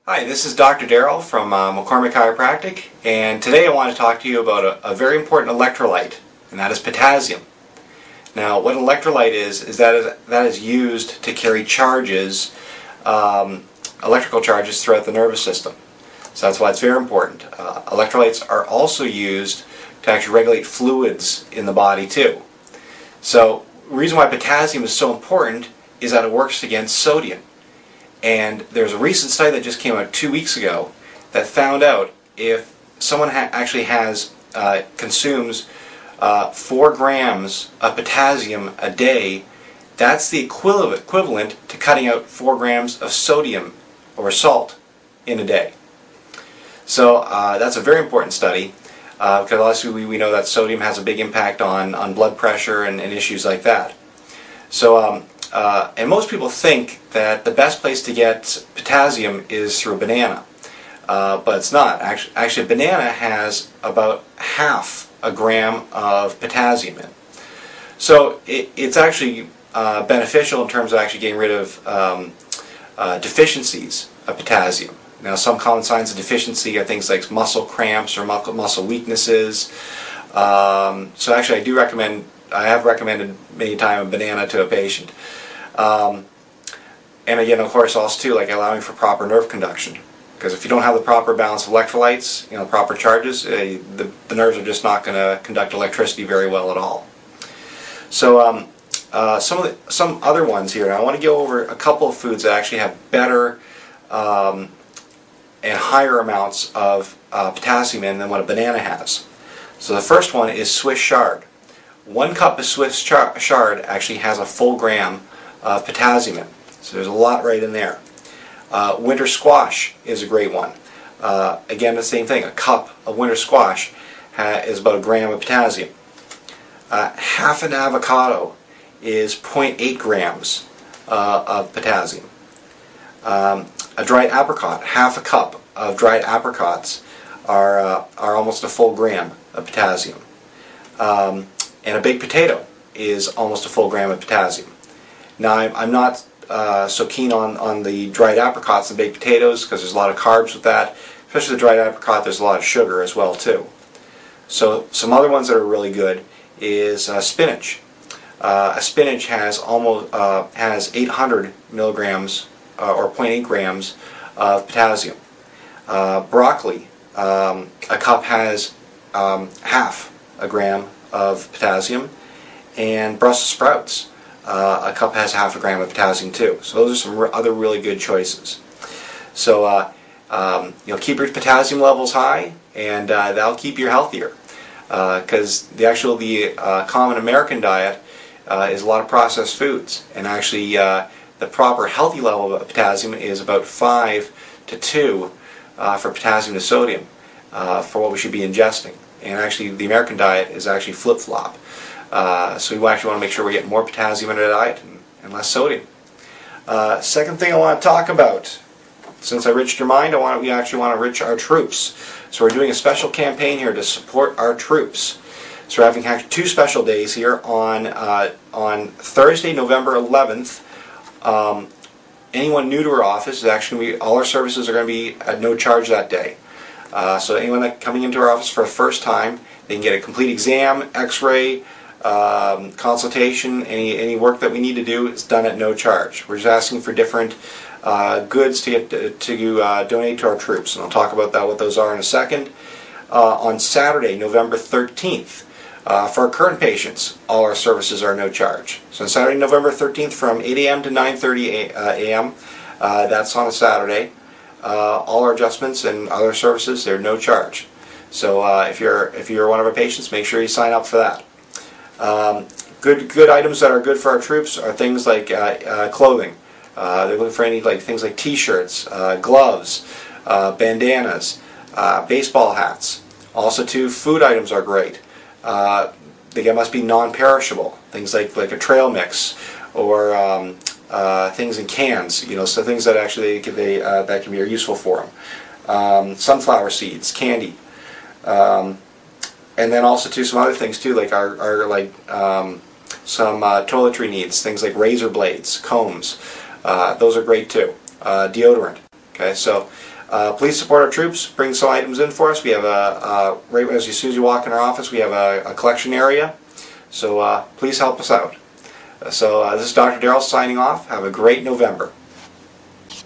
Hi, this is Dr. Darrell from McCormick Chiropractic, and today I want to talk to you about a very important electrolyte, and that is potassium. Now, what an electrolyte is that is used to carry charges, electrical charges throughout the nervous system. So that's why it's very important. Electrolytes are also used to actually regulate fluids in the body too. So the reason why potassium is so important is that it works against sodium. And there's a recent study that just came out 2 weeks ago that found out if someone consumes 4 grams of potassium a day, that's the equivalent to cutting out 4 grams of sodium or salt in a day. So that's a very important study because obviously we know that sodium has a big impact on blood pressure and issues like that. So and most people think that the best place to get potassium is through a banana, but it's not. Actually, a banana has about half a gram of potassium in. So it's actually beneficial in terms of actually getting rid of deficiencies of potassium. Now, some common signs of deficiency are things like muscle cramps or muscle weaknesses. So actually, I have recommended many times a banana to a patient. And again, of course, also too, like allowing for proper nerve conduction. Because if you don't have the proper balance of electrolytes, proper charges, the nerves are just not going to conduct electricity very well at all. So some other ones here. Now I want to go over a couple of foods that actually have better and higher amounts of potassium in than what a banana has. So the first one is Swiss chard. 1 cup of Swiss chard actually has a full gram of potassium in. So there's a lot right in there. Winter squash is a great one. Again, the same thing. A cup of winter squash is about 1 gram of potassium. Half an avocado is 0.8 grams of potassium. A dried apricot, half a cup of dried apricots are almost a full gram of potassium. And a baked potato is almost a full gram of potassium. Now, I'm not so keen on the dried apricots and baked potatoes because there's a lot of carbs with that. Especially the dried apricot, there's a lot of sugar as well too. So some other ones that are really good is spinach. Spinach has has 800 milligrams or 0.8 grams of potassium. Broccoli, a cup has half a gram of potassium, and Brussels sprouts, a cup has half a gram of potassium too. So those are some other really good choices. So keep your potassium levels high, and that'll keep you healthier. Because the common American diet is a lot of processed foods, and actually the proper healthy level of potassium is about 5 to 2 for potassium to sodium for what we should be ingesting. And actually, the American diet is actually flip-flop. So we actually want to make sure we get more potassium in our diet and less sodium. Second thing I want to talk about, since I enriched your mind, we actually want to enrich our troops. So we're doing a special campaign here to support our troops. So we're having 2 special days here on Thursday, November 11th. Anyone new to our office is actually all our services are going to be at no charge that day. So anyone that coming into our office for the first time, they can get a complete exam, x-ray, consultation, any work that we need to do is done at no charge. We're just asking for different goods to donate to our troops, and I'll talk about what those are in a second. On Saturday, November 13th, for our current patients, all our services are no charge. So on Saturday, November 13th, from 8 a.m. to 9:30 a.m., that's on a Saturday. All our adjustments and other services, they're no charge. So if you're one of our patients, make sure you sign up for that. Good items that are good for our troops are things like clothing. They're looking for things like T-shirts, gloves, bandanas, baseball hats. Also, too, food items are great. They must be non-perishable. Things like a trail mix or things in cans. So things that actually that can be useful for them. Sunflower seeds, candy. And then also too some other things too, like some toiletry needs, things like razor blades, combs. Those are great too. Deodorant. Okay, so please support our troops. Bring some items in for us. We have right as soon as you walk in our office, we have a collection area. So please help us out. So this is Dr. Darrell signing off. Have a great November.